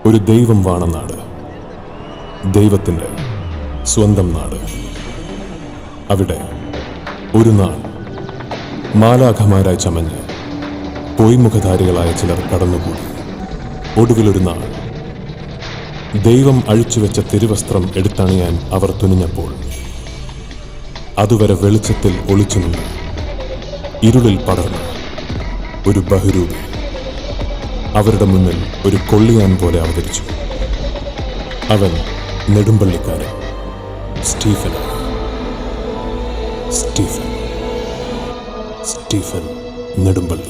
ഒരു ദൈവം വാണ നാട്, ദൈവത്തിൻ്റെ സ്വന്തം നാട്. അവിടെ ഒരു നാൾ മാലാഖമാരായി ചമഞ്ഞ് പൊയ്മുഖധാരികളായ ചിലർ കടന്നുകൂടി. ഒടുവിലൊരു നാൾ ദൈവം അഴിച്ചുവെച്ച തിരുവസ്ത്രം എടുത്തണിയാൻ അവർ തുനിഞ്ഞപ്പോൾ അതുവരെ വെളിച്ചത്തിൽ ഒളിച്ചുനിന്ന് ഇരുളിൽ പടർന്ന ഒരു ബഹുരൂപി അവരുടെ മുന്നിൽ ഒരു കൊള്ളിയാൻ പോലെ അവതരിച്ചു. അവൻ നെടുമ്പള്ളിക്കാരൻ സ്റ്റീഫൻ നെടുമ്പള്ളി.